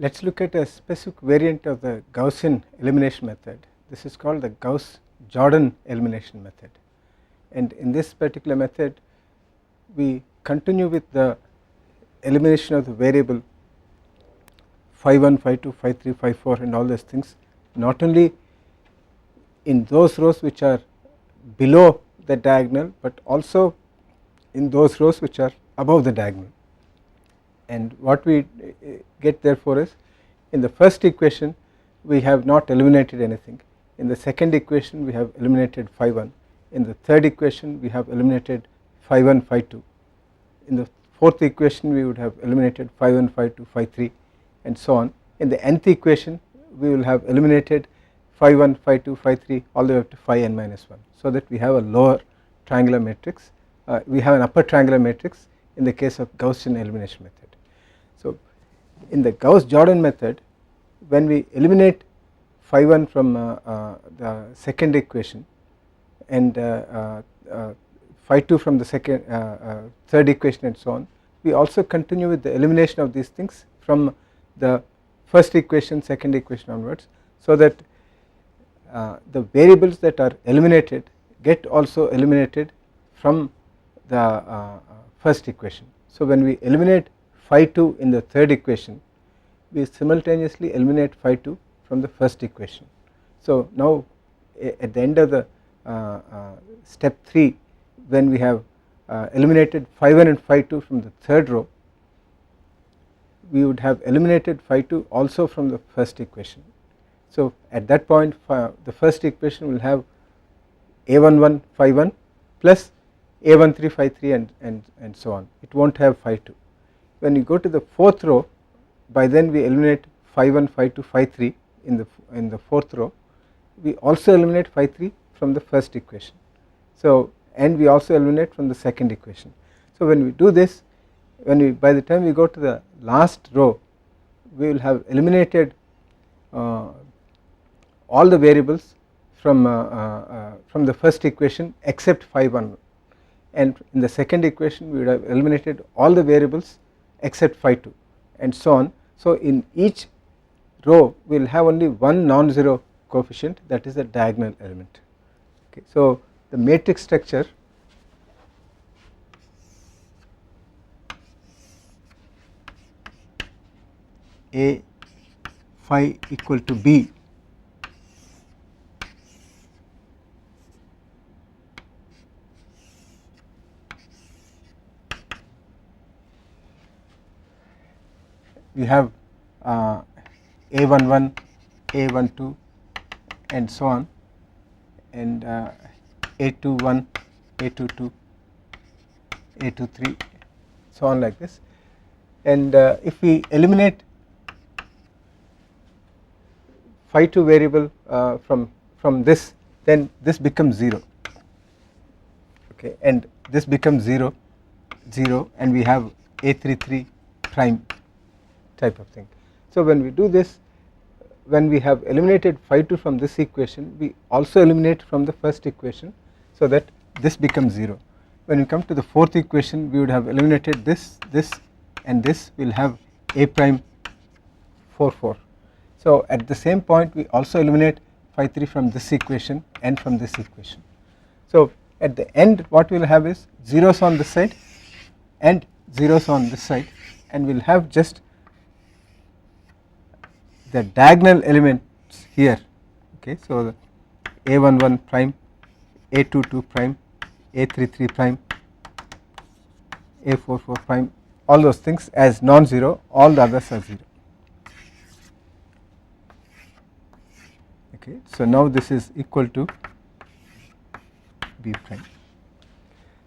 let us look at a specific variant of the Gaussian elimination method. This is called the Gauss-Jordan elimination method, and in this particular method we continue with the elimination of the variable phi 1, phi 2, phi 3, phi 4 and all those things, not only in those rows which are below the diagonal, but also in those rows which are above the diagonal. And what we get therefore is, in the first equation we have not eliminated anything, in the second equation we have eliminated phi 1, in the third equation we have eliminated phi 1, phi 2, in the fourth equation we would have eliminated phi 1, phi 2, phi 3 and so on. In the nth equation we will have eliminated phi 1, phi 2, phi 3 all the way up to phi n minus 1, so that we have a lower triangular matrix, we have an upper triangular matrix in the case of Gaussian elimination method. So in the Gauss-Jordan method, when we eliminate phi 1 from the second equation and phi 2 from the third equation and so on, we also continue with the elimination of these things from the first equation, second equation onwards, so that the variables that are eliminated get also eliminated from the first equation. So when we eliminate phi 2 in the third equation, we simultaneously eliminate phi 2 from the first equation. So now at the end of the step 3, when we have eliminated phi 1 and phi 2 from the third row, we would have eliminated phi 2 also from the first equation. So at that point the first equation will have a11 phi 1 plus a13 phi 3 and so on, it will not have phi 2. When you go to the fourth row, by then we eliminate phi 1, phi 2, phi 3 in the fourth row, we also eliminate phi 3 from the first equation. So and we also eliminate from the second equation. So when we do this, by the time we go to the last row, we will have eliminated all the variables from the first equation except phi 1, and in the second equation we would have eliminated all the variables except phi 2 and so on. So in each row we will have only one non-zero coefficient, that is the diagonal element. Okay, so the matrix structure A phi equal to B we have A11, A12 and so on, and A21, A22, A23, so on like this. And if we eliminate phi 2 variable from this, then this becomes 0, okay, and this becomes 0, 0, and we have A33 prime type of thing. So when we do this, when we have eliminated phi 2 from this equation, we also eliminate from the first equation, so that this becomes 0. When we come to the fourth equation, we would have eliminated this, this and this, we will have A prime 4 4. So at the same point we also eliminate phi 3 from this equation and from this equation. So at the end what we will have is zeros on this side and zeros on this side, and we will have just the diagonal elements here. Okay, so the A11 prime, A22 prime, A33 prime, A44 prime, all those things as non-zero, all the others are 0. Okay, so now this is equal to B prime.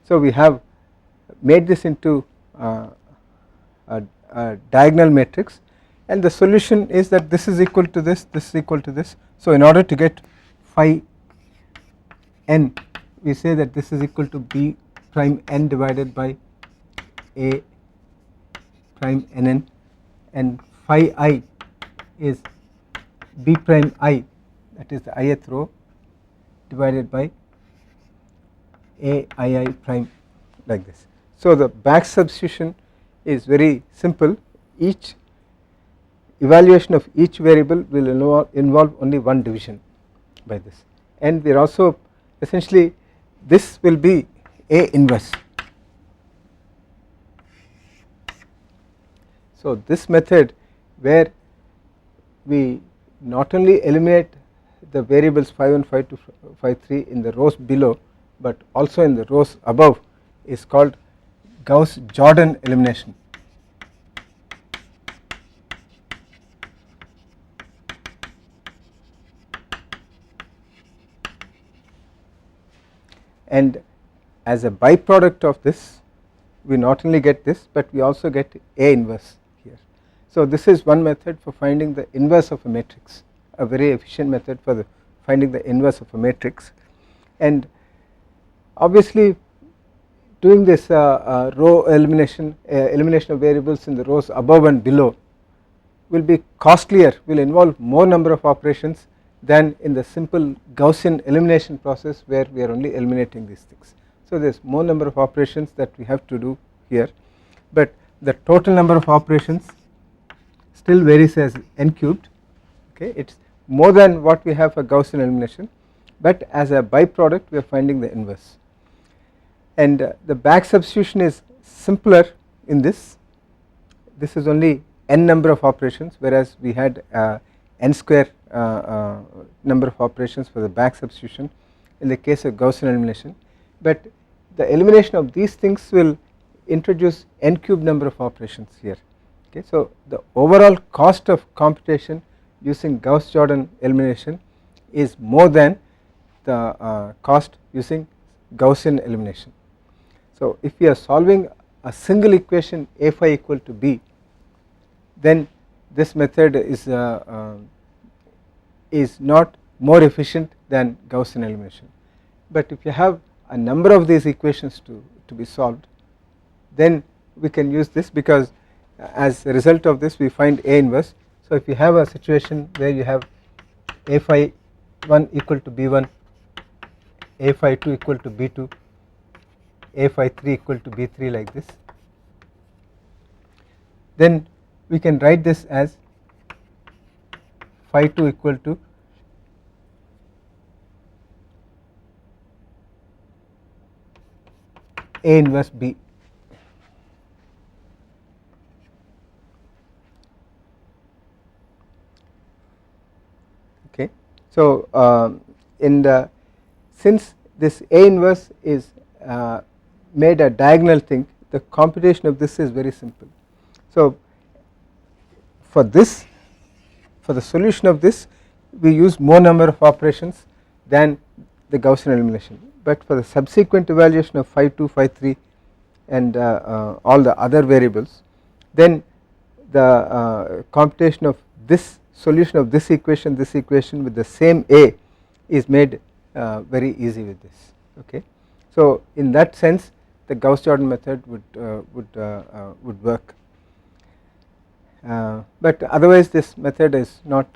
So we have made this into a diagonal matrix, and the solution is that this is equal to this, this is equal to this. So in order to get phi n, we say that this is equal to B prime n divided by A prime nn, and phi I is B prime I, that is the ith row, divided by A I prime, like this. So the back substitution is very simple. Each evaluation of each variable will involve only one division by this, and we are also essentially this will be A inverse. So this method where we not only eliminate the variables phi 1, phi 2, phi 3 in the rows below, but also in the rows above is called Gauss-Jordan elimination. And as a byproduct of this, we not only get this, but we also get A inverse here. So this is one method for finding the inverse of a matrix, a very efficient method for finding the inverse of a matrix. And obviously doing this row elimination of variables in the rows above and below will be costlier, will involve more number of operations than in the simple Gaussian elimination process where we are only eliminating these things. So there is more number of operations that we have to do here, but the total number of operations still varies as n cubed. Okay, it is more than what we have for Gaussian elimination, but as a byproduct we are finding the inverse. And the back substitution is simpler in this. This is only n number of operations, whereas we had n square number of operations for the back substitution in the case of Gaussian elimination, but the elimination of these things will introduce n cube number of operations here. Okay, so the overall cost of computation using Gauss-Jordan elimination is more than the cost using Gaussian elimination. So if we are solving a single equation A phi equal to B, then this method is not more efficient than Gaussian elimination. But if you have a number of these equations to be solved, then we can use this, because as a result of this we find A inverse. So if you have a situation where you have A phi 1 equal to B1, A phi 2 equal to B2, A phi 3 equal to B3 like this, then we can write this as phi 2 equal to A inverse B. Okay, so since this A inverse is made a diagonal thing, the computation of this is very simple. So for the solution of this we use more number of operations than the Gaussian elimination, but for the subsequent evaluation of phi 2, phi 3 and all the other variables, then the computation of this solution of this equation with the same A is made very easy with this. Okay, so in that sense the Gauss-Jordan method would work, but otherwise this method is not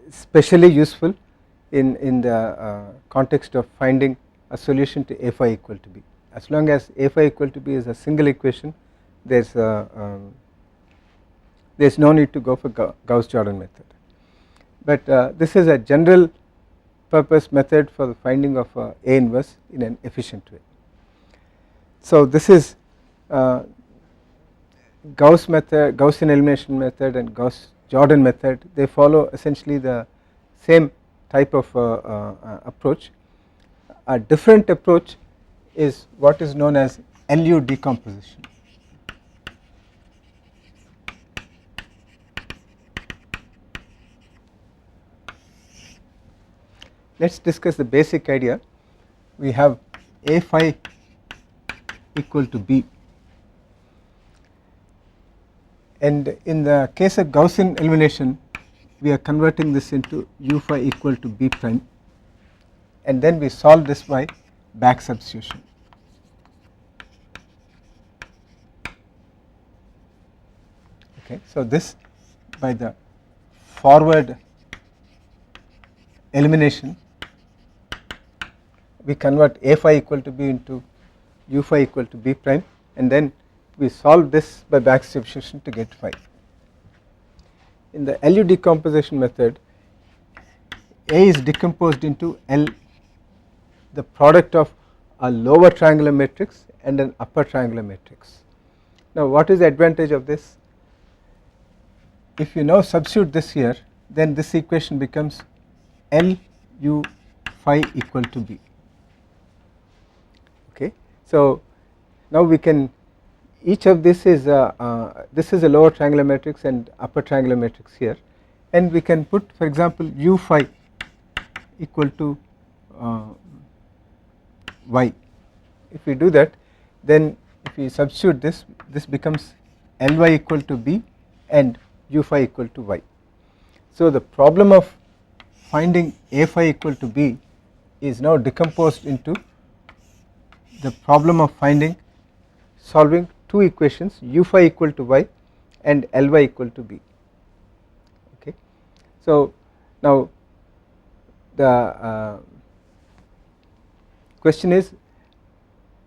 specially useful in the context of finding a solution to A phi equal to B. As long as A phi equal to B is a single equation, there is no need to go for Gauss-Jordan method, but this is a general purpose method for the finding of A inverse in an efficient way. So this is Gaussian elimination method and Gauss-Jordan method. They follow essentially the same type of approach. A different approach is what is known as LU decomposition. Let us discuss the basic idea. We have A phi equal to B, and in the case of Gaussian elimination we are converting this into U phi equal to B prime, and then we solve this by back substitution. Okay, so this by the forward elimination we convert A phi equal to B into U phi equal to B prime, and then we solve this by back substitution to get phi. In the LU decomposition method, A is decomposed into L, the product of a lower triangular matrix and an upper triangular matrix. Now what is the advantage of this? If you now substitute this here, then this equation becomes L U phi equal to B. Okay, so now we can, each of this is a lower triangular matrix and upper triangular matrix here, and we can put, for example, U phi equal to y. If we do that, then if we substitute this, this becomes Ly equal to B and U phi equal to y. So the problem of finding A phi equal to B is now decomposed into the problem of solving two equations, U phi equal to y and Ly equal to B. Okay, so now the question is,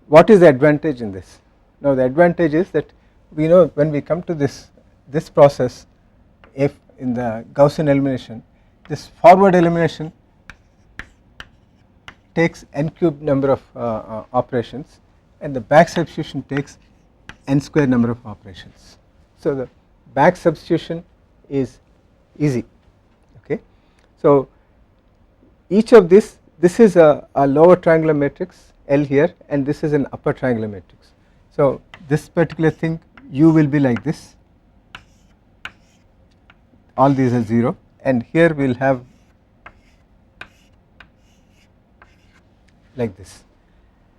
what is the advantage in this? Now the advantage is that we know when we come to this process, if in the Gaussian elimination, this forward elimination takes n cube number of operations, and the back substitution takes n square number of operations. So the back substitution is easy. Okay, so each of this is a lower triangular matrix L here, and this is an upper triangular matrix. So this particular thing U will be like this, all these are 0, and here we will have like this.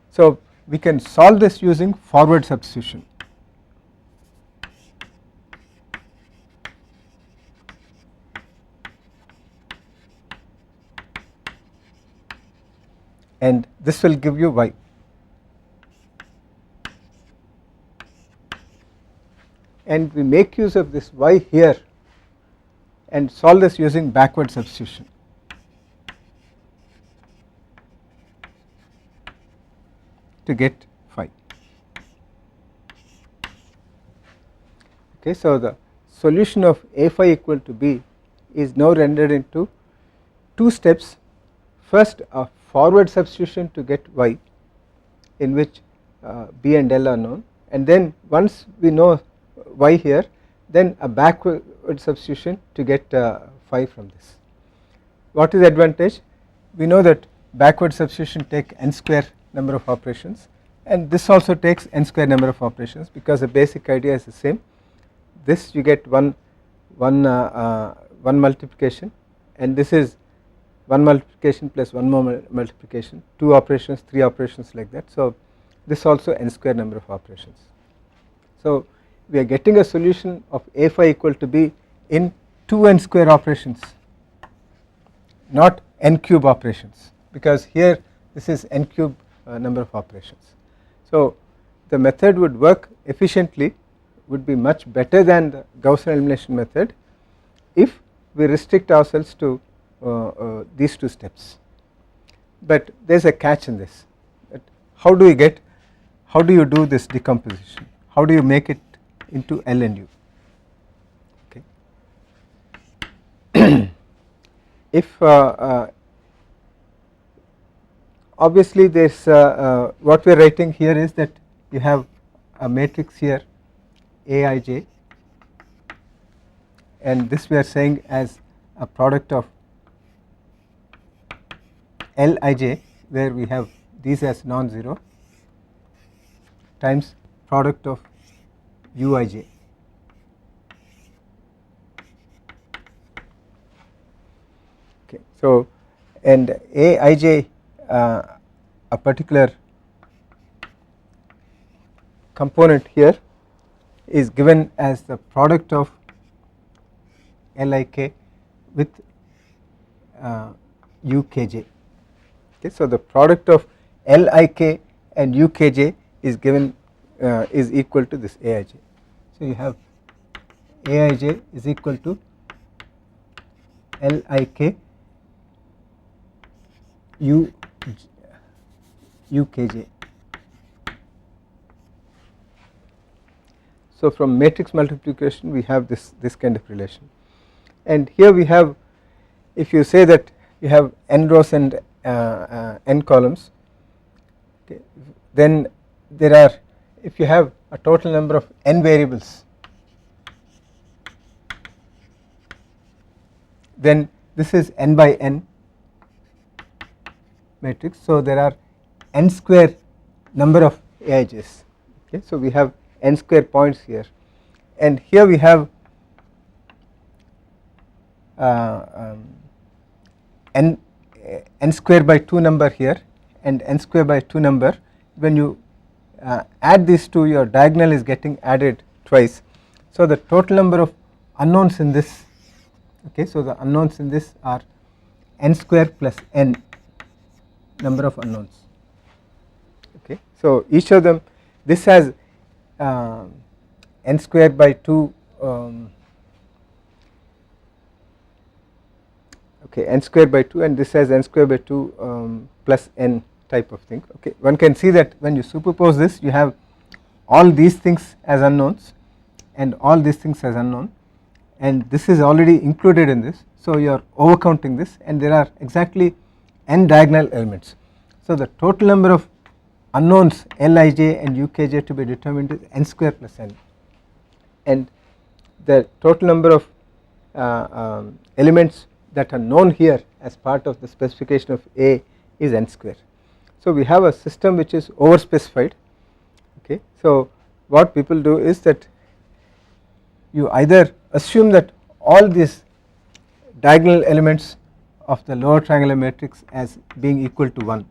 So we can solve this using forward substitution. And this will give you y. And we make use of this y here and solve this using backward substitution. To get phi. Okay, so the solution of A phi equal to B is now rendered into two steps. First, a forward substitution to get y, in which B and L are known, and then once we know y here, then a backward substitution to get phi from this. What is the advantage? We know that backward substitution take n square number of operations, and this also takes n square number of operations, because the basic idea is the same. This you get one multiplication, and this is one multiplication plus one more multiplication, two operations, three operations, like that. So this also n square number of operations. So we are getting a solution of A phi equal to B in 2n square operations, not n cube operations, because here this is n cube number of operations. So the method would work efficiently, would be much better than the Gaussian elimination method if we restrict ourselves to these two steps. But there is a catch in this. How do you do this decomposition? How do you make it into L and U? Okay. If obviously this what we are writing here is that you have a matrix here Aij, and this we are saying as a product of Lij, where we have these as non-zero, times product of Uij. Okay, so and Aij, a particular component here, is given as the product of Lik with Ukj. Okay, so the product of Lik and Ukj is given is equal to this Aij. So you have Aij is equal to Lik Ukj. So from matrix multiplication we have this kind of relation, and here we have, if you say that you have n rows and n columns, okay, then there are, if you have a total number of n variables, then this is n by n matrix. So there are n square number of Aij's. Okay, so we have n square points here, and here we have n square by 2 number here and n square by 2 number. When you add these two, your diagonal is getting added twice. So the total number of unknowns in this, okay, so the unknowns in this are n square plus n number of unknowns. Okay, so each of them, this has n square by 2 okay, n square by 2, and this has n square by 2 plus n type of thing. Okay, one can see that when you superpose this, you have all these things as unknowns and all these things as unknown, and this is already included in this. So you are overcounting this, and there are exactly n diagonal elements. So the total number of unknowns Lij and Ukj to be determined is n square plus n, and the total number of elements that are known here as part of the specification of A is n square. So we have a system which is over specified. Okay, so what people do is that you either assume that all these diagonal elements of the lower triangular matrix as being equal to 1.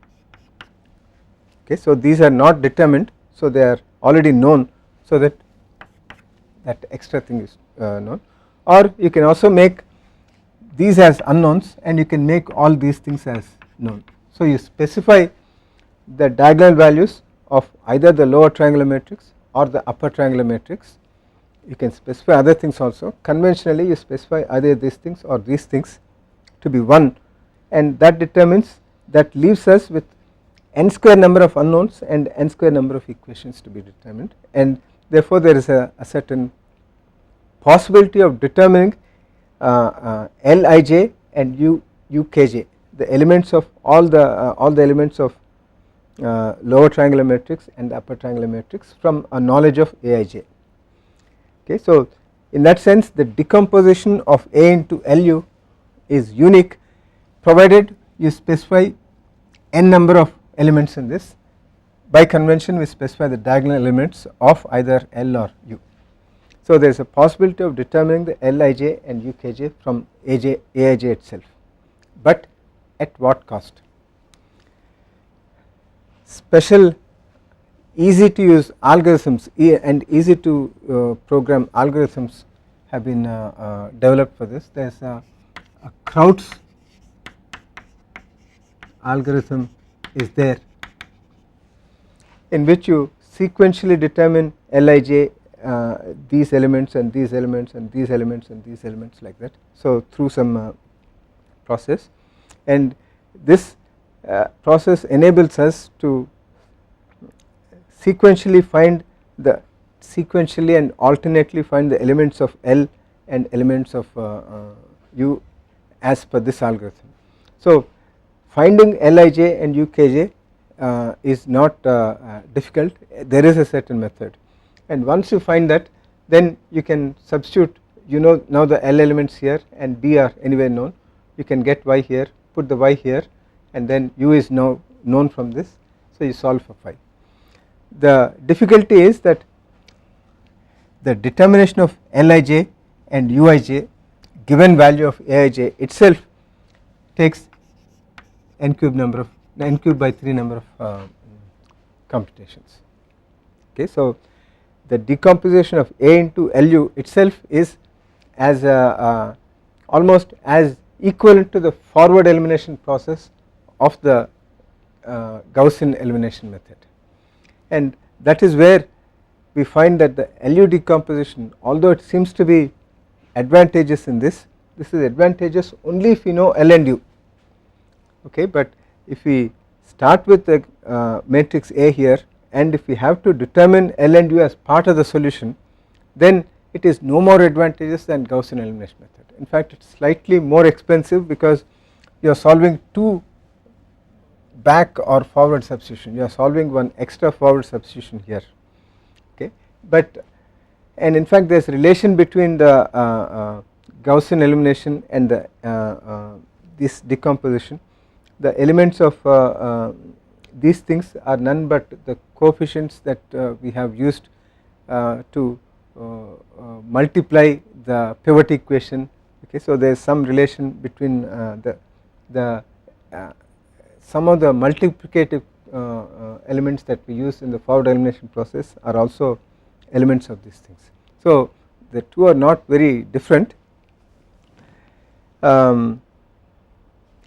Okay, so these are not determined, so they are already known, so that that extra thing is known, or you can also make these as unknowns and you can make all these things as known. So you specify the diagonal values of either the lower triangular matrix or the upper triangular matrix. You can specify other things also. Conventionally you specify either these things or these things to be 1, and that determines, that leaves us with n square number of unknowns and n square number of equations to be determined, and therefore there is a certain possibility of determining Lij and Ukj, the elements of all the elements of lower triangular matrix and the upper triangular matrix from a knowledge of Aij. Okay, so in that sense the decomposition of A into Lu is unique, provided you specify n number of elements in this. By convention we specify the diagonal elements of either L or U. So there is a possibility of determining the Lij and Ukj from Aij itself, but at what cost? Special easy to use algorithms and easy to program algorithms have been developed for this. There is a Kraut's algorithm is there, in which you sequentially determine Lij, these elements and these elements and these elements and these elements, like that. So through some process, and this process enables us to sequentially and alternately find the elements of L and elements of U as per this algorithm. So finding Lij and Ukj is not difficult. There is a certain method, and once you find that, then you can substitute, you know now the L elements here and B are anywhere known, you can get Y here, put the Y here, and then U is now known from this, so you solve for phi. The difficulty is that the determination of Lij and Uij given value of Aij itself takes n cube by 3 number of computations. Okay, so the decomposition of A into Lu itself is as almost as equivalent to the forward elimination process of the Gaussian elimination method, and that is where we find that the Lu decomposition, although it seems to be advantageous in this is advantageous only if we know L and U. Okay, but if we start with the matrix A here, and if we have to determine L and U as part of the solution, then it is no more advantageous than Gaussian elimination method. In fact, it is slightly more expensive because you are solving two back or forward substitution, you are solving one extra forward substitution here, okay. But and in fact there is relation between the Gaussian elimination and the this decomposition. The elements of these things are none but the coefficients that we have used to multiply the pivot equation, okay. So there is some relation between the some of the multiplicative elements that we use in the forward elimination process are also elements of these things. So the two are not very different,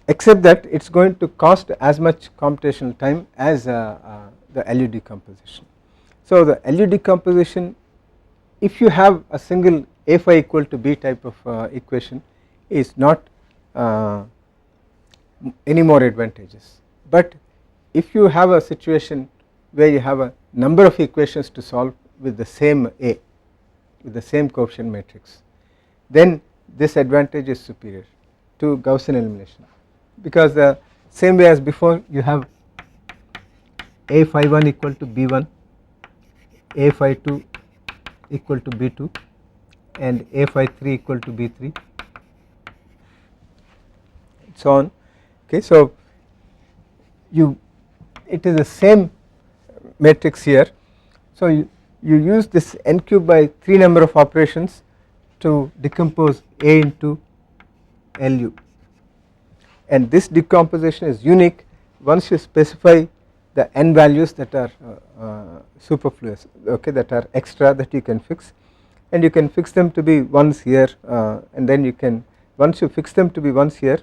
except that it is going to cost as much computational time as the LU decomposition. So the LU decomposition, if you have a single A phi equal to B type of equation, is not any more advantageous, but if you have a situation where you have a number of equations to solve with the same A, with the same coefficient matrix, then this advantage is superior to Gaussian elimination, because the same way as before you have A phi 1 equal to B1, A phi 2 equal to B2 and A phi 3 equal to B3, so on, okay. So it is the same matrix here, so you use this n cube by 3 number of operations to decompose A into LU, and this decomposition is unique once you specify the n values that are superfluous, okay, that are extra that you can fix, and you can fix them to be ones here, and then you can, once you fix them to be ones here,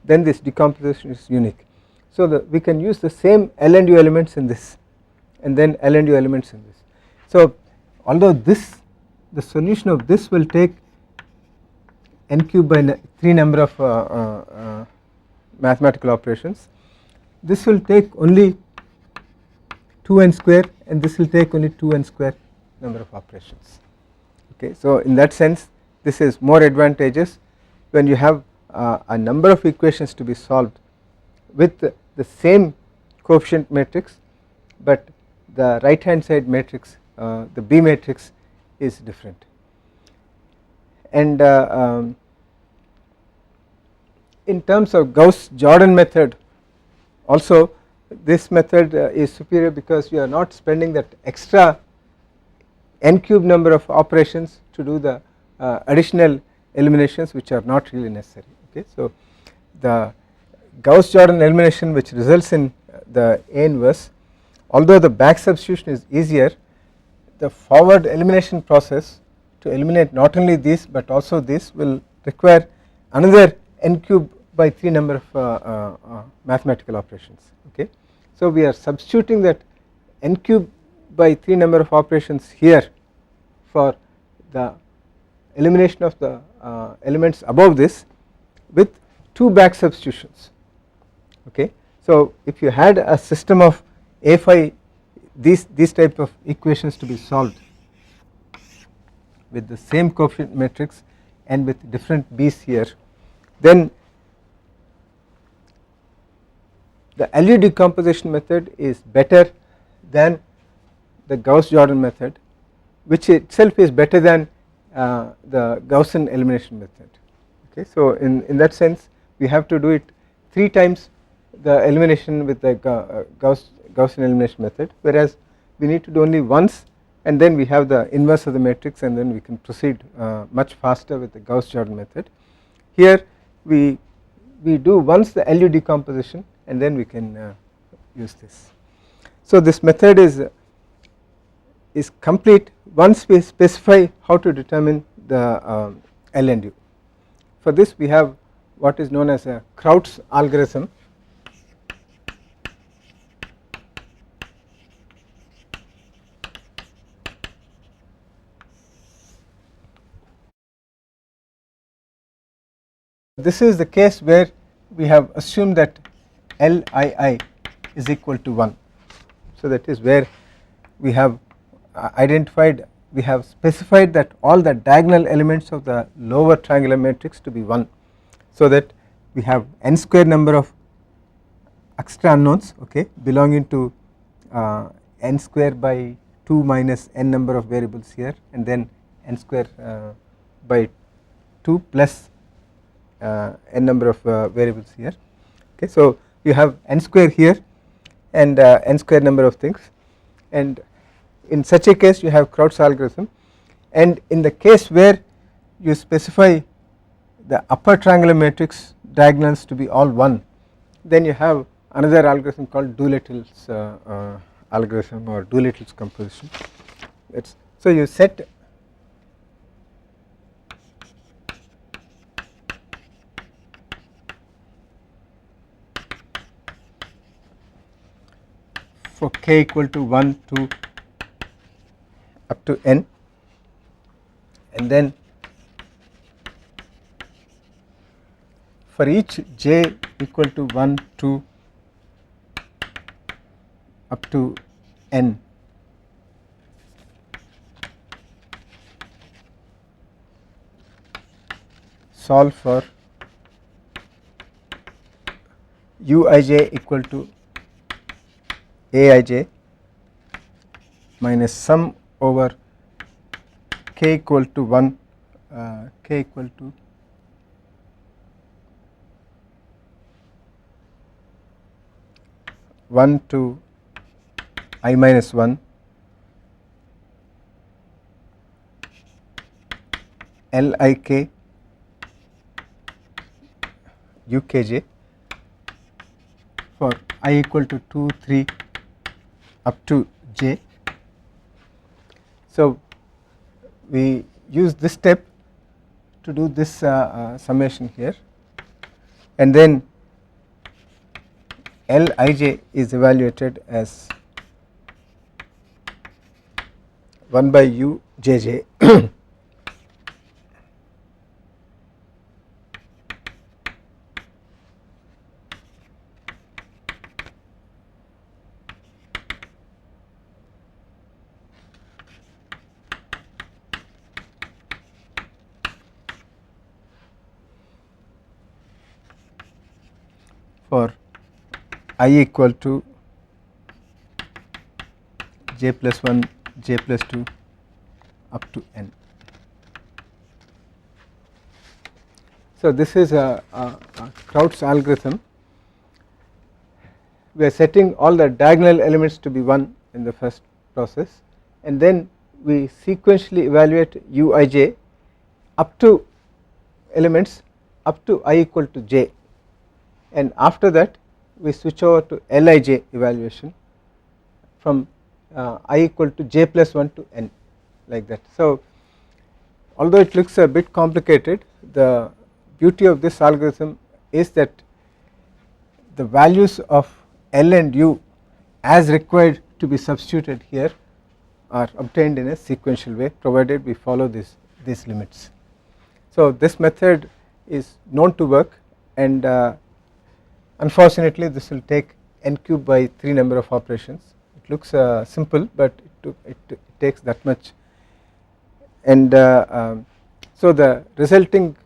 then this decomposition is unique. So we can use the same L and U elements in this and then L and U elements in this. So although this, the solution of this will take n cube by 3 number of mathematical operations, this will take only 2n square and this will take only 2n square number of operations, okay. So in that sense this is more advantageous when you have a number of equations to be solved with the same coefficient matrix, but the right hand side matrix, the B matrix, is different. And in terms of Gauss-Jordan method also, this method is superior because you are not spending that extra n cube number of operations to do the additional eliminations which are not really necessary, okay. So the Gauss-Jordan elimination which results in the A inverse, although the back substitution is easier, the forward elimination process to eliminate not only these but also this will require another n cube by 3 number of mathematical operations, okay. So we are substituting that n cube by 3 number of operations here for the elimination of the elements above this with 2 back substitutions, okay. So if you had a system of A phi, these type of equations to be solved with the same coefficient matrix and with different B's here, then the LU decomposition method is better than the Gauss-Jordan method, which itself is better than the Gaussian elimination method, okay. So in that sense we have to do it 3 times the elimination with the Gaussian elimination method, whereas we need to do only once, and then we have the inverse of the matrix, and then we can proceed much faster with the Gauss-Jordan method. Here we do once the LU decomposition and then we can use this. So this method is complete once we specify how to determine the L and U. For this we have what is known as a Kraut's algorithm. This is the case where we have assumed that Lii is equal to 1. So that is where we have identified we have specified that all the diagonal elements of the lower triangular matrix to be 1, so that we have n square number of extra unknowns, okay, belonging to n square by 2 minus n number of variables here, and then n square by 2 plus n number of variables here, okay. So you have n square here and n square number of things, and in such a case you have Kraut's algorithm, and in the case where you specify the upper triangular matrix diagonals to be all 1, then you have another algorithm called Doolittle's algorithm or Doolittle's composition. So you set for k equal to 1 to up to n, and then for each j equal to 1 to up to n, solve for uij equal to aij minus sum over k equal to 1 k equal to one to I minus 1 Lik ukj for I equal to 2 3 up to j. So we use this step to do this summation here, and then Lij is evaluated as 1 by ujj for I equal to j plus 1 j plus 2 up to n. So this is a Kraut's algorithm. We are setting all the diagonal elements to be 1 in the first process, and then we sequentially evaluate uij up to elements up to I equal to j, and after that we switch over to Lij evaluation from I equal to j plus 1 to n, like that. So although it looks a bit complicated, the beauty of this algorithm is that the values of L and U as required to be substituted here are obtained in a sequential way, provided we follow these limits. So this method is known to work, and unfortunately this will take n cube by 3 number of operations. It looks simple, but it takes that much, and so the resulting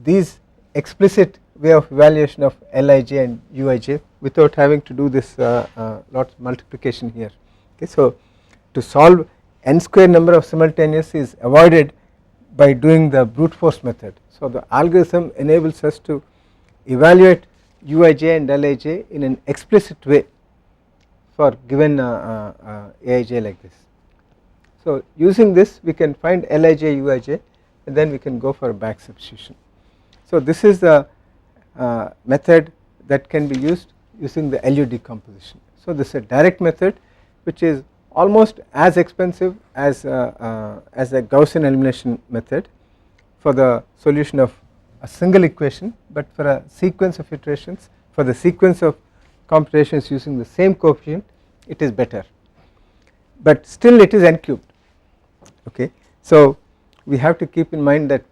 these explicit way of evaluation of Lij and Uij without having to do this lot multiplication here, okay. So to solve n square number of simultaneous is avoided by doing the brute force method. So the algorithm enables us to evaluate Uij and Lij in an explicit way for given Aij like this. So using this we can find Lij Uij, and then we can go for a back substitution. So this is the method that can be used using the LU decomposition. So this is a direct method which is almost as expensive as a Gaussian elimination method for the solution of a single equation, but for a sequence of iterations, for the sequence of computations using the same coefficient, it is better, but still it is n cubed, okay. So we have to keep in mind that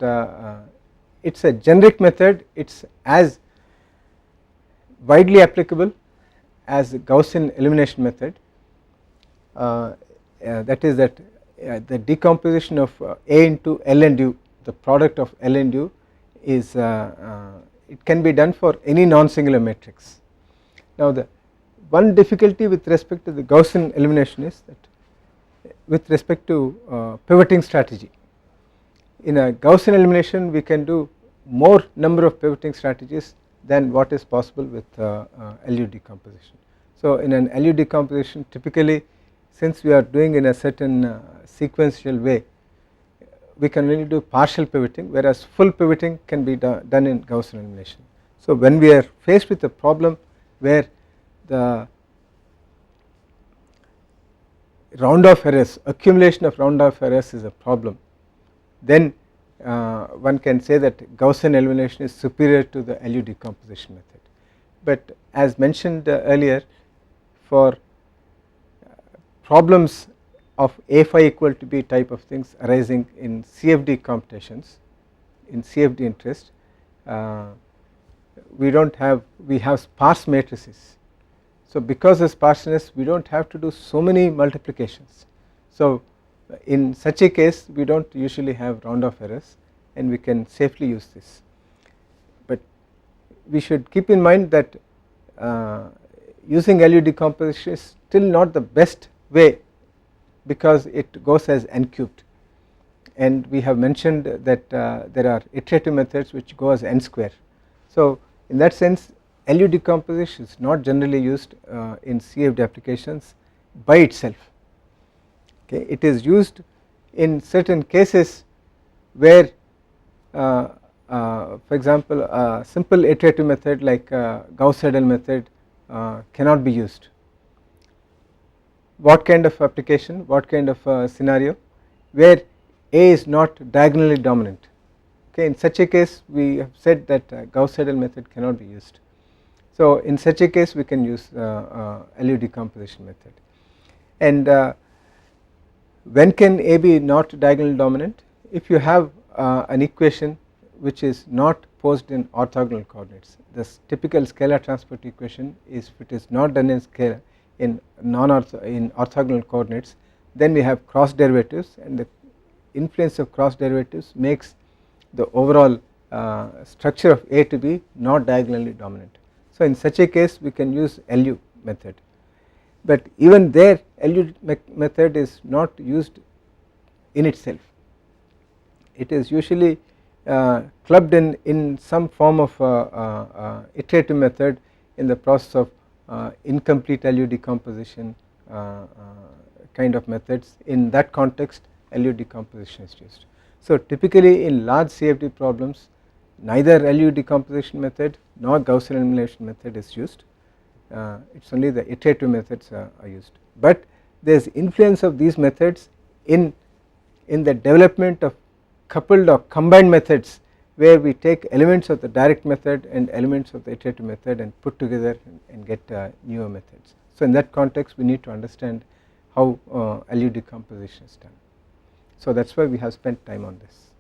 it is a generic method, it is as widely applicable as the Gaussian elimination method, that is that the decomposition of A into L and U, the product of L and U is it can be done for any non-singular matrix. Now the one difficulty with respect to the Gaussian elimination is that with respect to pivoting strategy, in a Gaussian elimination we can do more number of pivoting strategies than what is possible with LU decomposition. So in an LU decomposition, typically, since we are doing in a certain sequential way, we can only do partial pivoting, whereas full pivoting can be done in Gaussian elimination. So when we are faced with a problem where the round off errors, accumulation of round off errors is a problem, then one can say that Gaussian elimination is superior to the LU decomposition method. But as mentioned earlier, for problems of A phi equal to B type of things arising in CFD computations, in CFD interest, we have sparse matrices. So because of sparseness, we do not have to do so many multiplications. So in such a case, we do not usually have round off errors and we can safely use this. But we should keep in mind that using LU decomposition is still not the best way, because it goes as n cubed, and we have mentioned that there are iterative methods which go as n square. So in that sense, LU decomposition is not generally used in CFD applications by itself. Okay, it is used in certain cases where for example a simple iterative method like Gauss-Seidel method cannot be used. What kind of application, what kind of scenario? Where A is not diagonally dominant. Okay, in such a case we have said that Gauss-Seidel method cannot be used. So in such a case we can use LU decomposition method. And when can A be not diagonally dominant? If you have an equation which is not posed in orthogonal coordinates. This typical scalar transport equation is, if it is not done in scalar in orthogonal coordinates, then we have cross derivatives, and the influence of cross derivatives makes the overall structure of A to be not diagonally dominant. So in such a case we can use LU method, but even there LU method is not used in itself. It is usually clubbed in some form of iterative method in the process of incomplete LU decomposition kind of methods. In that context LU decomposition is used. So typically in large CFD problems neither LU decomposition method nor Gaussian elimination method is used, it is only the iterative methods are used. But there is influence of these methods in the development of coupled or combined methods, where we take elements of the direct method and elements of the iterative method and put together and get newer methods. So in that context we need to understand how LU decomposition is done. So that is why we have spent time on this.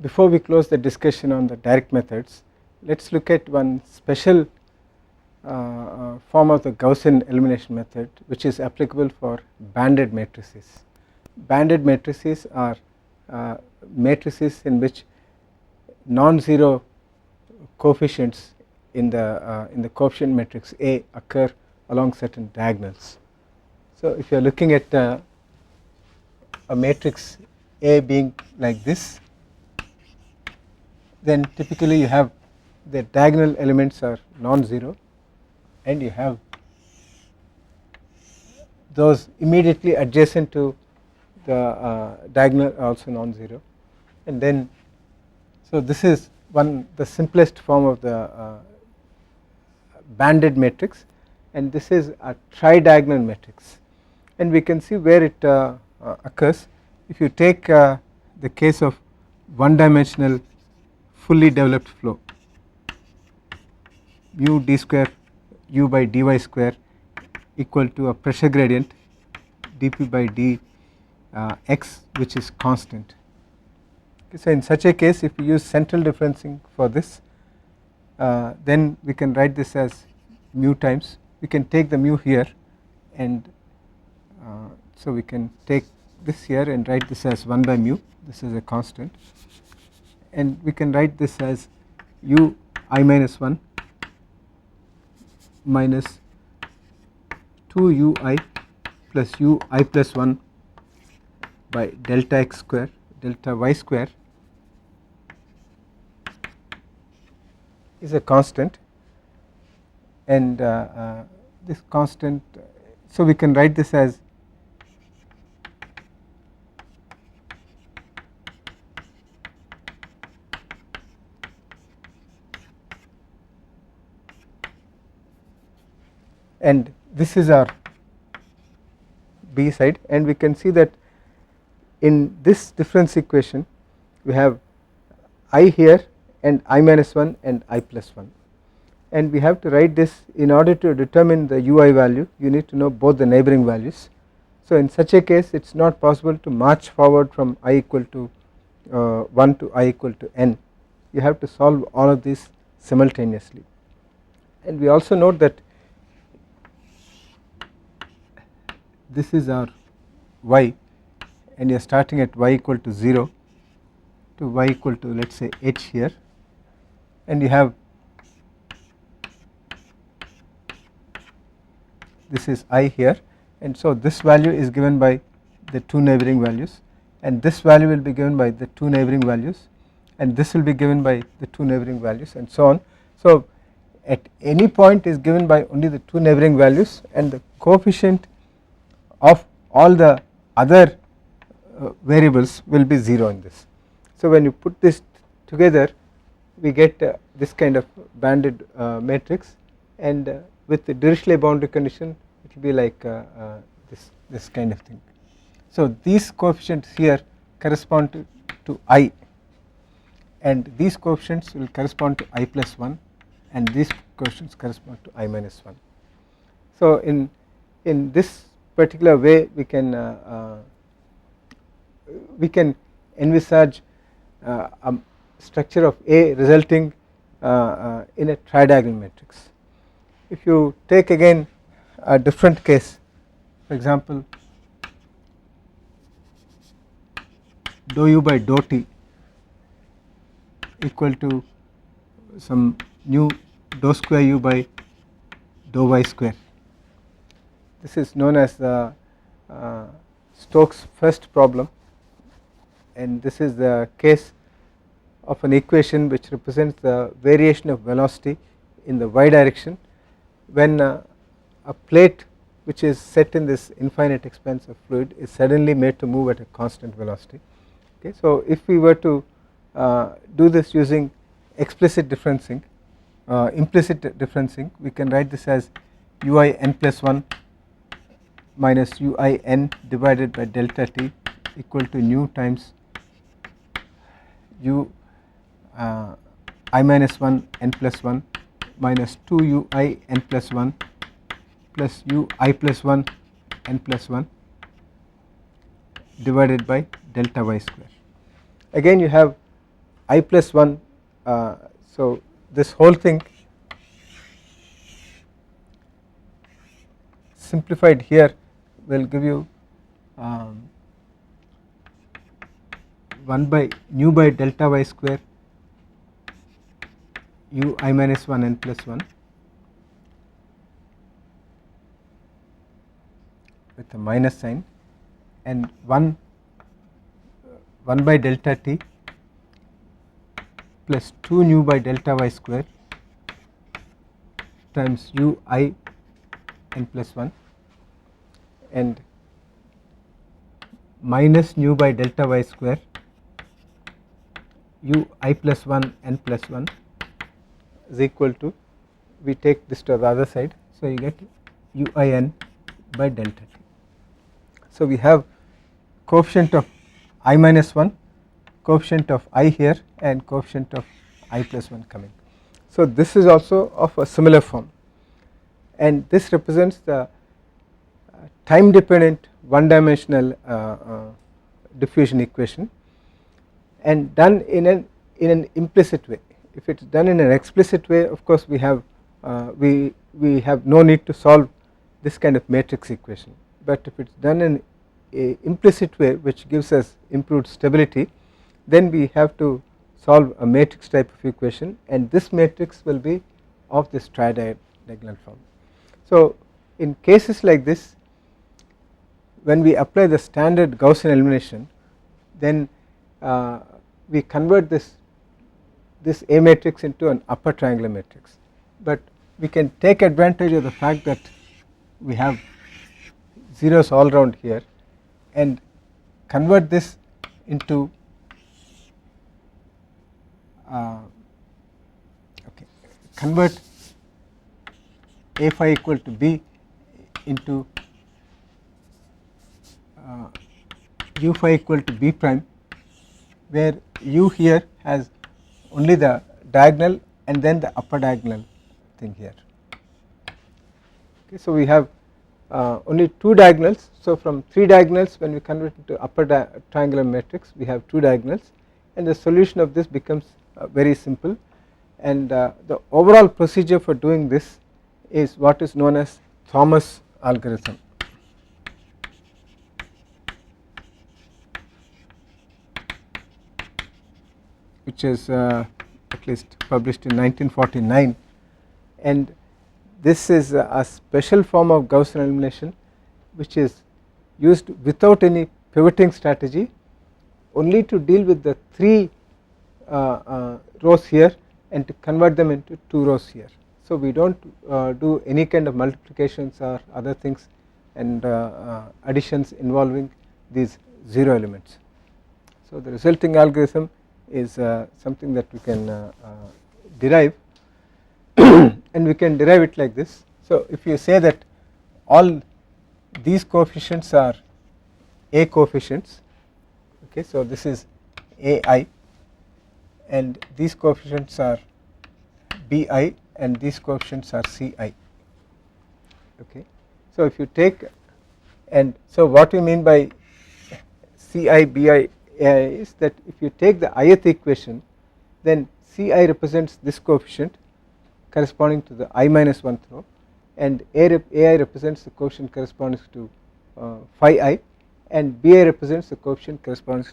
Before we close the discussion on the direct methods, let us look at one special form of the Gaussian elimination method which is applicable for banded matrices. Banded matrices are matrices in which non-zero coefficients in the coefficient matrix A occur along certain diagonals. So if you are looking at a matrix A being like this, then typically you have the diagonal elements are non-zero and you have those immediately adjacent to the diagonal also non-zero, and then so this is the simplest form of the banded matrix, and this is a tridiagonal matrix, and we can see where it occurs. If you take the case of one dimensional fully developed flow, mu d square u by dy square equal to a pressure gradient dp by d x, which is constant. Okay, so in such a case if we use central differencing for this, then we can write this as mu times, we can take the mu here, and so we can take this here and write this as 1 by mu, this is a constant, and we can write this as u I minus 1 minus 2 u I plus u I plus 1 by delta x square delta y square is a constant, and this constant, so we can write this as and this is our b side, and we can see that in this difference equation we have I here and I minus 1 and I plus 1, and we have to write this. In order to determine the ui value, you need to know both the neighboring values. So in such a case it is not possible to march forward from I equal to 1 to I equal to n. You have to solve all of these simultaneously, and we also note that this is our y, and you are starting at y equal to 0 to y equal to, let us say, h here, and you have this is I here, and so this value is given by the two neighboring values, and this value will be given by the two neighboring values, and this will be given by the two neighboring values, and so on. So at any point is given by only the two neighboring values, and the coefficient of all the other variables will be 0 in this. So when you put this together we get this kind of banded matrix, and with the Dirichlet boundary condition it will be like this kind of thing. So these coefficients here correspond to I, and these coefficients will correspond to I plus 1, and these coefficients correspond to I minus 1. So in this particular way we can envisage a structure of A resulting in a tridiagonal matrix. If you take again a different case, for example dou u by dou t equal to some new dou square u by dou y square. This is known as the Stokes' first problem, and this is the case of an equation which represents the variation of velocity in the y direction when a plate which is set in this infinite expanse of fluid is suddenly made to move at a constant velocity. Okay, so if we were to do this using implicit differencing, we can write this as ui n plus 1 minus ui n divided by delta t equal to nu times u I minus 1 n plus 1 minus 2 ui n plus 1 plus u I plus 1 n plus 1 divided by delta y square. Again you have I plus 1, so this whole thing simplified here will give you 1 by nu by delta y square u I minus 1 n plus 1 with a minus sign, and 1 by delta t plus 2 nu by delta y square times u I n plus 1 and minus nu by delta y square u I plus 1 n plus 1 is equal to, we take this to the other side, so you get u I n by delta t. So we have coefficient of I minus 1, coefficient of I here, and coefficient of I plus 1 coming. So this is also of a similar form, and this represents the time dependent one dimensional diffusion equation, and done in an implicit way. If it is done in an explicit way, of course we have no need to solve this kind of matrix equation, but if it is done in implicit way which gives us improved stability, then we have to solve a matrix type of equation, and this matrix will be of this tridiagonal form. So in cases like this, when we apply the standard Gaussian elimination, then we convert this A matrix into an upper triangular matrix, but we can take advantage of the fact that we have zeros all around here and convert this into convert A phi equal to B into U phi equal to B prime, where U here has only the diagonal and then the upper diagonal thing here. Okay, so we have only 2 diagonals. So from 3 diagonals, when we convert into upper triangular matrix, we have 2 diagonals, and the solution of this becomes very simple, and the overall procedure for doing this is what is known as Thomas algorithm, which is at least published in 1949, and this is a special form of Gaussian elimination which is used without any pivoting strategy, only to deal with the 3 rows here and to convert them into 2 rows here. So we do not do any kind of multiplications or other things and additions involving these 0 elements. So the resulting algorithm is something that we can derive and we can derive it like this. So if you say that all these coefficients are A coefficients, okay, so this is AI, and these coefficients are BI, and these coefficients are CI. Okay, so if you take, and so what we mean by CI, BI, AI is that if you take the ith equation, then CI represents this coefficient corresponding to the I minus 1th row, and AI represents the coefficient corresponding to phi I, and BI represents the coefficient corresponding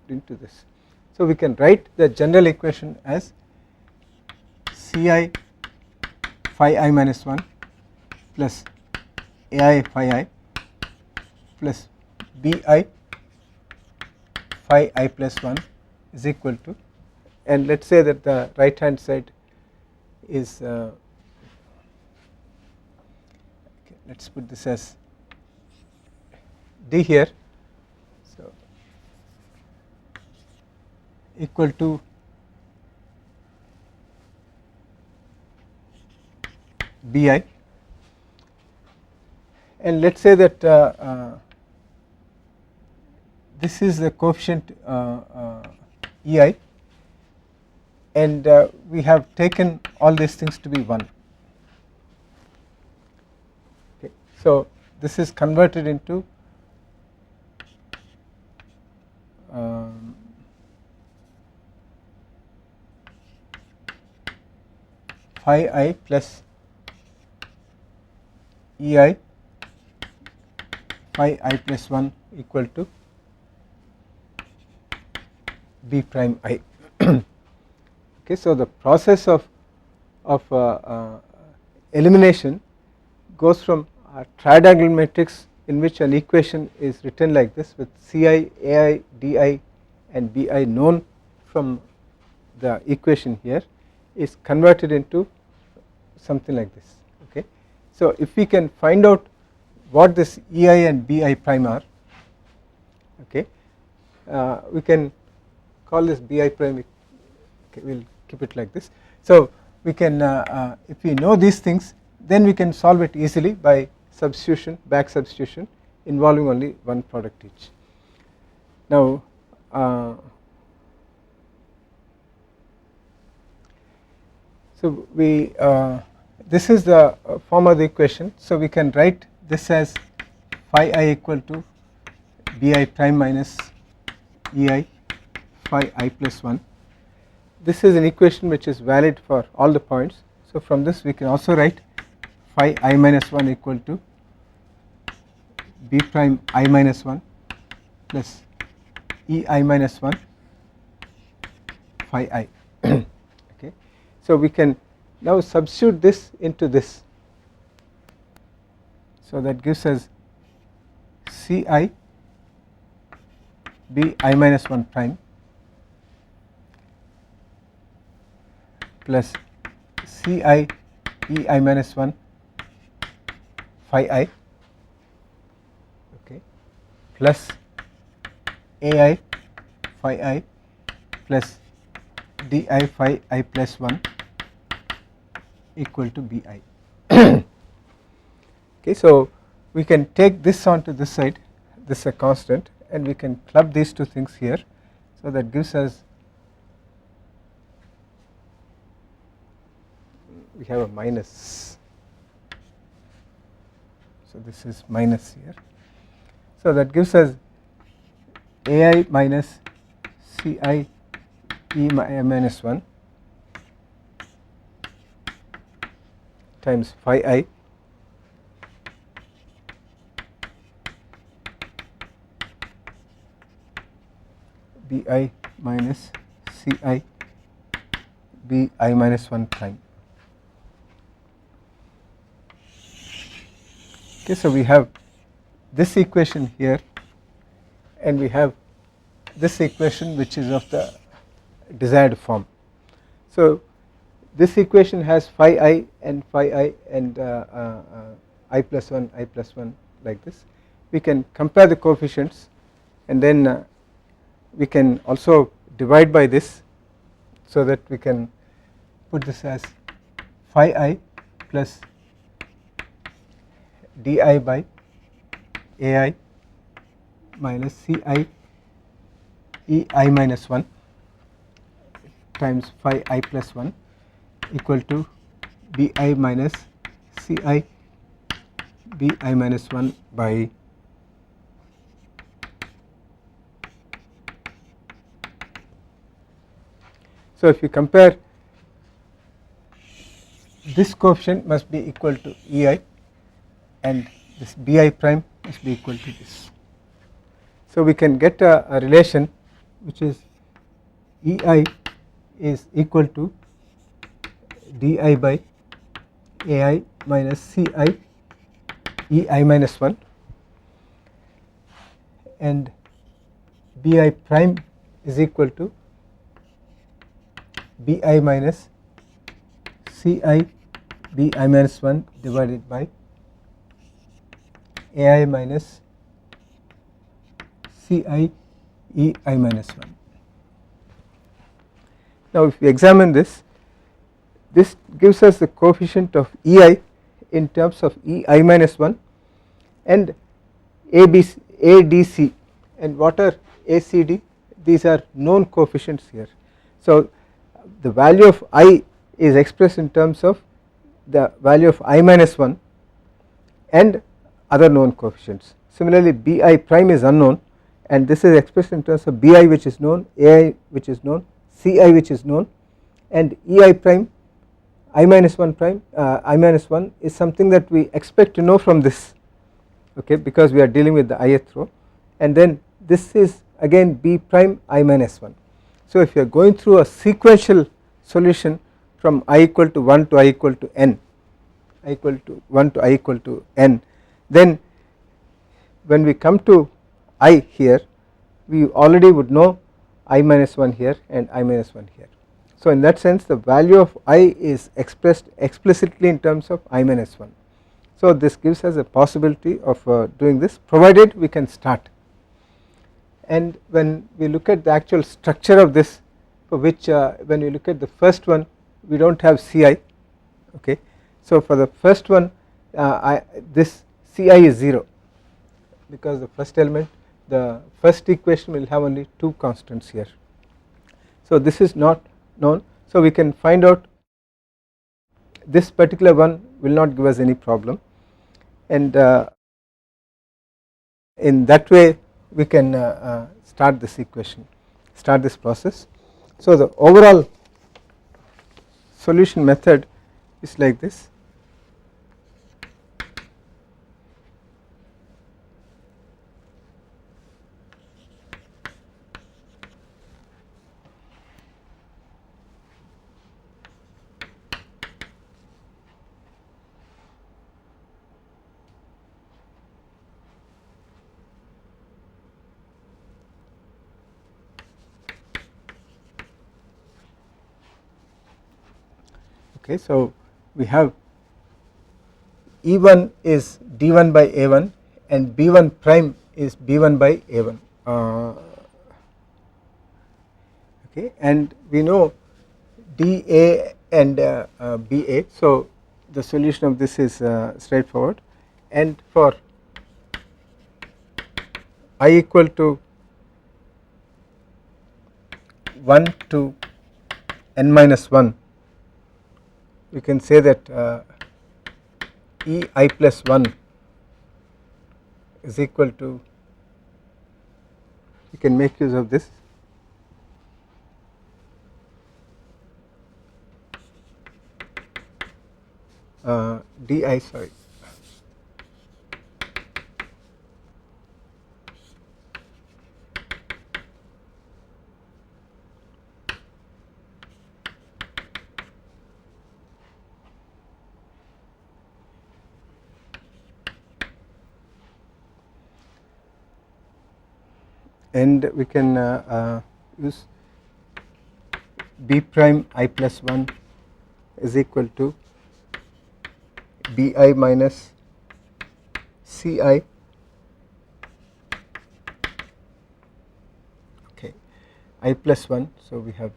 to this. So we can write the general equation as Ci phi I minus 1 plus AI phi I plus BI phi I plus 1 is equal to, and let us say that the right hand side is okay, let us put this as D here, so equal to BI, and let us say that this is the coefficient EI, and we have taken all these things to be 1. Okay, so this is converted into phi I plus EI phi I plus 1 equal to B prime I. Okay, so the process of elimination goes from a tridiagonal matrix in which an equation is written like this with Ci, Ai, Di and Bi known from the equation here, is converted into something like this. Okay, so if we can find out what this Ei and Bi prime are, okay, we can call this Bi prime, okay, we will keep it like this. So we can if we know these things, then we can solve it easily by substitution, back substitution, involving only one product each. Now so we this is the form of the equation, so we can write this as phi I equal to Bi prime minus Ei phi I plus 1. This is an equation which is valid for all the points. So from this we can also write phi I minus 1 equal to B prime I minus 1 plus ei minus 1 phi I. Okay. So, we can now substitute this into this. So, that gives us C I b I minus 1 prime plus C I e I minus 1 phi I, okay, plus A I phi I plus d I phi I plus 1 equal to b I. Okay, so we can take this onto this side, this is a constant, and we can club these two things here. So that gives us, we have a minus, so this is minus here. So that gives us ai minus ci e minus 1 times phi I bi minus ci b I minus 1 prime. Okay, so we have this equation here, and we have this equation which is of the desired form. So this equation has phi I and I plus 1 like this. We can compare the coefficients, and then we can also divide by this, so that we can put this as phi I plus di by ai minus ci e I minus 1 times phi I plus 1 equal to bi minus ci b I minus 1 by so if you compare, this coefficient must be equal to ei and this bi prime must be equal to this. So we can get a relation which is ei is equal to di by ai minus ci e I minus 1 and bi prime is equal to bi minus ci b I minus 1 divided by ai minus ci e I minus 1. Now if we examine this, this gives us the coefficient of ei in terms of e I minus 1 and adc, and what are acd? These are known coefficients here. So the value of I is expressed in terms of the value of I minus 1 and other known coefficients. Similarly bi prime is unknown, and this is expressed in terms of bi which is known, ai which is known, ci which is known, and ei prime I minus 1 prime I minus 1 is something that we expect to know from this, okay, because we are dealing with the ith row, and then this is again b prime I minus 1. So if you are going through a sequential solution from I equal to 1 to I equal to n, I equal to 1 to I equal to n, then when we come to I here, we already would know I minus 1 here and I minus 1 here. So in that sense the value of I is expressed explicitly in terms of I minus 1. So this gives us a possibility of doing this, provided we can start. And when we look at the actual structure of this, for which when we look at the first one, we do not have Ci, okay. So for the first one this Ci is 0, because the first element, the first equation will have only two constants here. So this is not known, so we can find out this particular one will not give us any problem, and in that way we can start this equation, start this process. So the overall solution method is like this. Okay, so we have E1 is D1 by A1 and B1 prime is B1 by A1. Okay, and we know DA and BA, so the solution of this is straightforward, and for I equal to 1 to n minus 1, we can say that E I plus 1 is equal to, we can make use of this, di, sorry, and we can use B prime I plus 1 is equal to Bi minus Ci, okay, I plus 1, so we have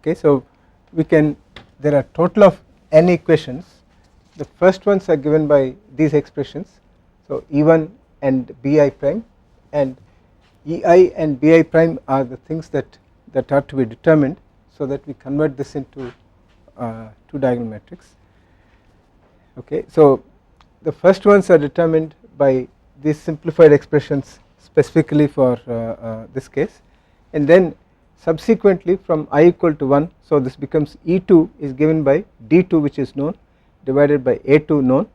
okay, so we can, there are total of n equations. The first ones are given by these expressions, so E1 and Bi prime, and Ei and Bi prime are the things that are to be determined, so that we convert this into two diagonal matrix. Okay, so the first ones are determined by these simplified expressions specifically for this case, and then subsequently from I equal to 1, so this becomes E2 is given by D2 which is known divided by A2 known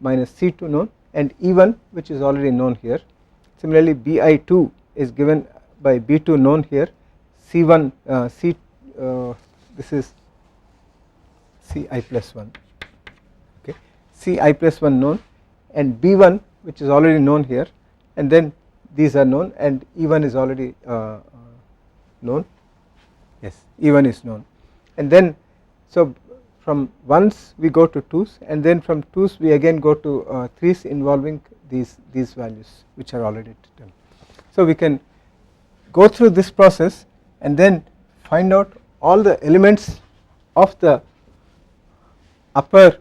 minus C2 known, and E1 which is already known here. Similarly Bi2 is given by B2 known here, C1 this is Ci plus 1, okay, Ci plus 1 known, and B1 which is already known here, and then these are known, and E1 is already known, yes, E1 is known, and then so from 1s we go to 2s, and then from 2s we again go to 3s involving these values which are already determined. So we can go through this process and then find out all the elements of the upper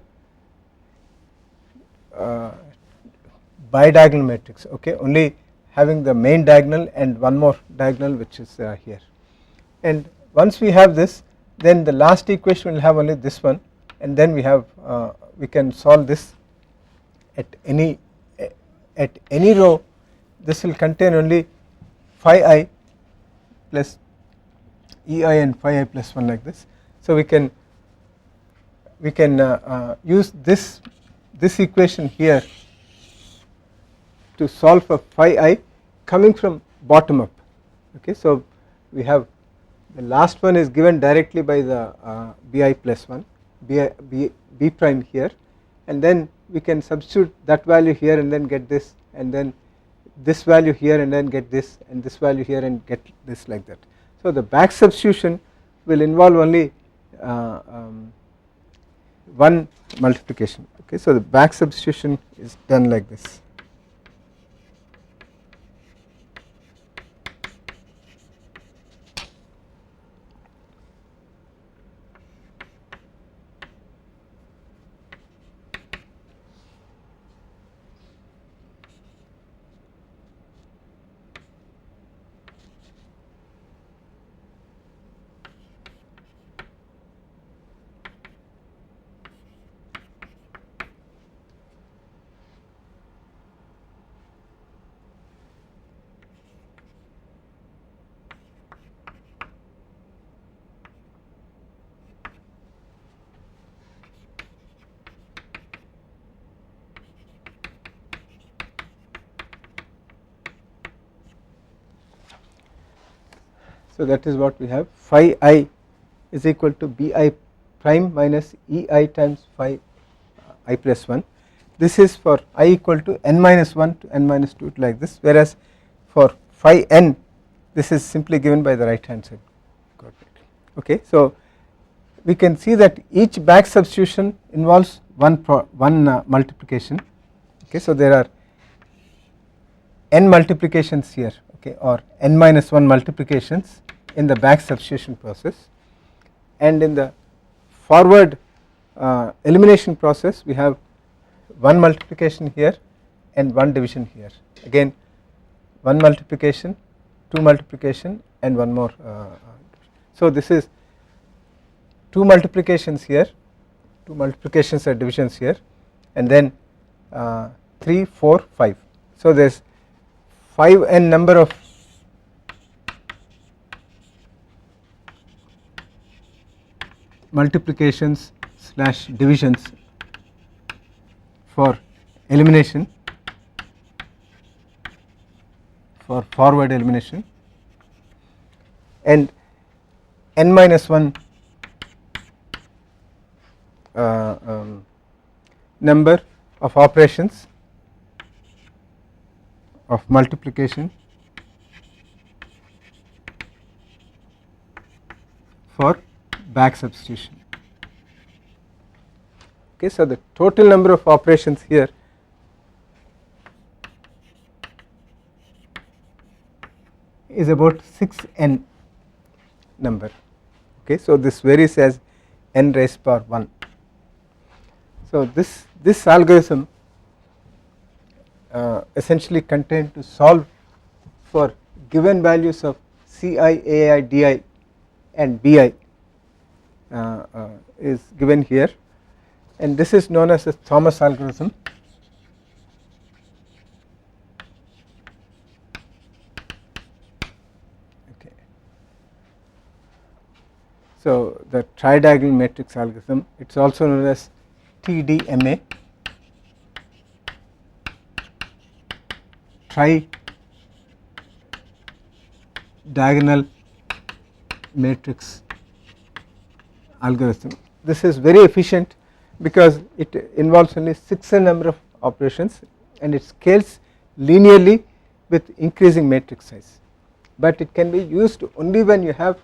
bidiagonal matrix, okay, only having the main diagonal and one more diagonal which is here, and once we have this, then the last equation will have only this one, and then we have we can solve this at any row. This will contain only phi I plus Ei and phi I plus 1 like this. So we can use this equation here to solve for phi I coming from bottom up. Okay, so we have the last one is given directly by the Bi plus 1, B prime here, and then we can substitute that value here and then get this, and then this value here and then get this, and this value here and get this, like that. So the back substitution will involve only one multiplication. Okay, so the back substitution is done like this. So that is what we have, phi I is equal to Bi prime minus ei times phi I plus 1. This is for I equal to n minus 1 to n minus 2 like this, whereas for phi n this is simply given by the right hand side coordinate. Okay, so we can see that each back substitution involves one multiplication. Okay, so there are n multiplications here, okay, or n minus 1 multiplications in the back substitution process, and in the forward elimination process we have one multiplication here and one division here, again one multiplication, two multiplication and one more. So this is two multiplications here, two multiplications or divisions here, and then 3, 4, 5. So there is 5n number of multiplications slash divisions for elimination, for forward elimination, and n minus 1 number of operations of multiplication for back substitution. Okay, so the total number of operations here is about 6n number. Okay, so this varies as n raised power 1. So this algorithm essentially contained to solve for given values of Ci, Ai, Di and Bi is given here, and this is known as the Thomas algorithm. Okay. So the tridiagonal matrix algorithm, it is also known as TDMA, tridiagonal matrix algorithm. This is very efficient because it involves only 6n number of operations and it scales linearly with increasing matrix size, but it can be used only when you have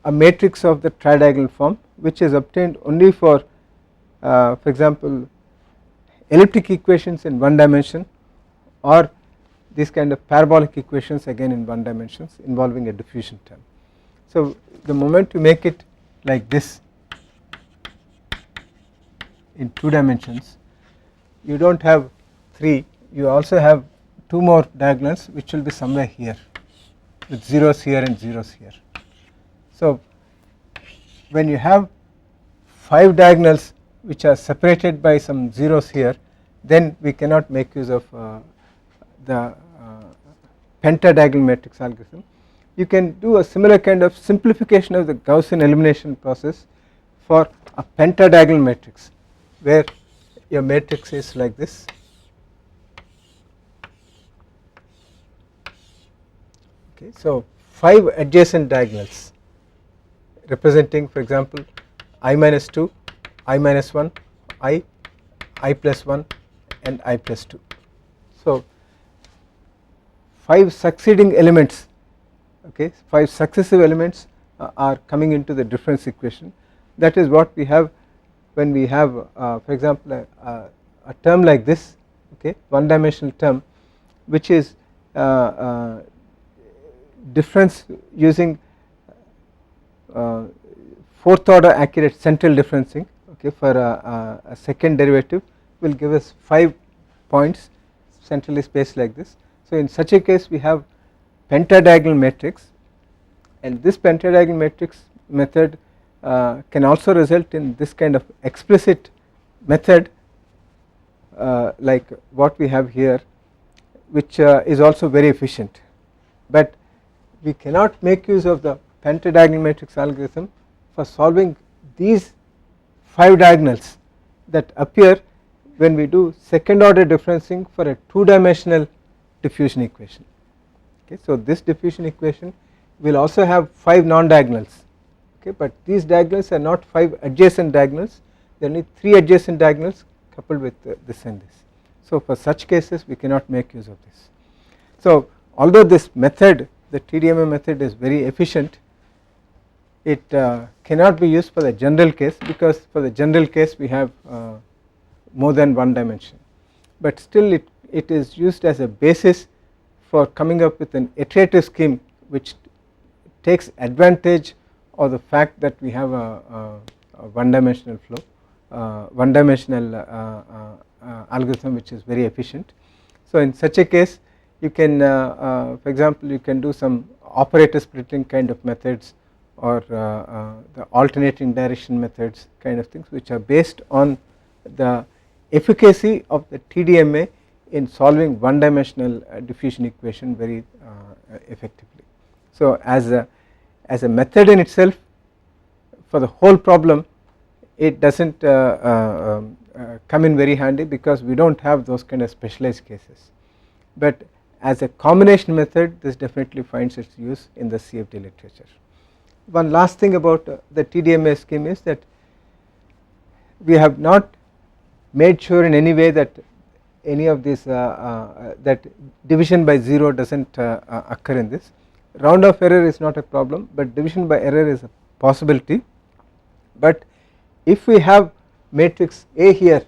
a matrix of the tridiagonal form, which is obtained only for example elliptic equations in one dimension, or these kind of parabolic equations again in one dimensions involving a diffusion term. So the moment you make it like this in 2 dimensions, you do not have 3, you also have 2 more diagonals which will be somewhere here with zeros here and zeros here. So when you have 5 diagonals which are separated by some zeros here, then we cannot make use of the pentadiagonal matrix algorithm. You can do a similar kind of simplification of the Gaussian elimination process for a pentadiagonal matrix, where your matrix is like this. Okay, so 5 adjacent diagonals representing, for example, I minus 2, I minus 1, I plus 1 and I plus 2. So 5 succeeding elements, okay, 5 successive elements are coming into the difference equation. That is what we have when we have for example a term like this, okay, one dimensional term which is difference using 4th order accurate central differencing, okay, for a second derivative will give us 5 points centrally spaced like this. So in such a case we have pentadiagonal matrix, and this pentadiagonal matrix method can also result in this kind of explicit method like what we have here, which is also very efficient, but we cannot make use of the pentadiagonal matrix algorithm for solving these 5 diagonals that appear when we do second order differencing for a 2-dimensional diffusion equation. Okay, so this diffusion equation will also have 5 non-diagonals, okay, but these diagonals are not 5 adjacent diagonals, they are only 3 adjacent diagonals coupled with this and this. So for such cases we cannot make use of this. So although this method, the TDMA method, is very efficient, it cannot be used for the general case, because for the general case we have more than one dimension, but still it is used as a basis for coming up with an iterative scheme which takes advantage of the fact that we have a one dimensional flow, one dimensional algorithm which is very efficient. So in such a case you can for example you can do some operator splitting kind of methods, or the alternating direction methods kind of things, which are based on the efficacy of the TDMA in solving one dimensional diffusion equation very effectively. So as a method in itself, for the whole problem it does not come in very handy, because we do not have those kind of specialized cases, but as a combination method this definitely finds its use in the CFD literature. One last thing about the TDMA scheme is that we have not made sure in any way that any of these that division by 0 does not occur in this. Round off error is not a problem, but division by error is a possibility. But if we have matrix A here,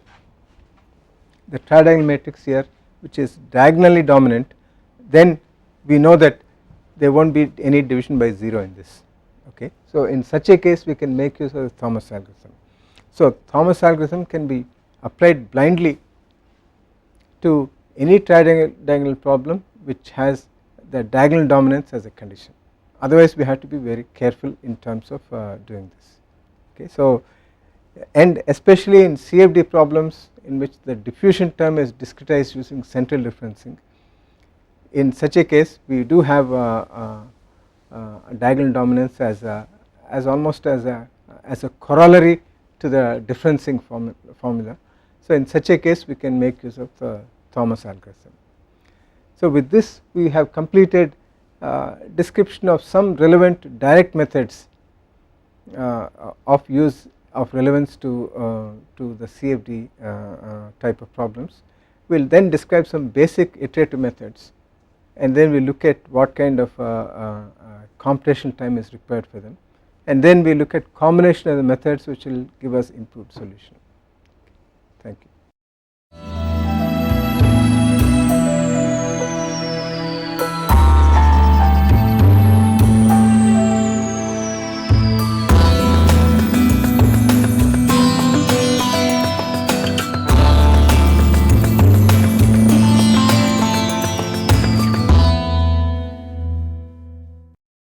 the tridiagonal matrix here, which is diagonally dominant, then we know that there will not be any division by 0 in this, okay. So in such a case we can make use of the Thomas algorithm. So Thomas algorithm can be applied blindly to any tridiagonal problem which has the diagonal dominance as a condition, otherwise we have to be very careful in terms of doing this, okay. So and especially in CFD problems in which the diffusion term is discretized using central differencing, in such a case we do have a diagonal dominance as almost as a corollary to the differencing formula. So in such a case we can make use of the Thomas algorithm. So with this we have completed description of some relevant direct methods of use of relevance to the CFD type of problems. We will then describe some basic iterative methods, and then we look at what kind of computation time is required for them, and then we look at combination of the methods which will give us improved solution. Thank you.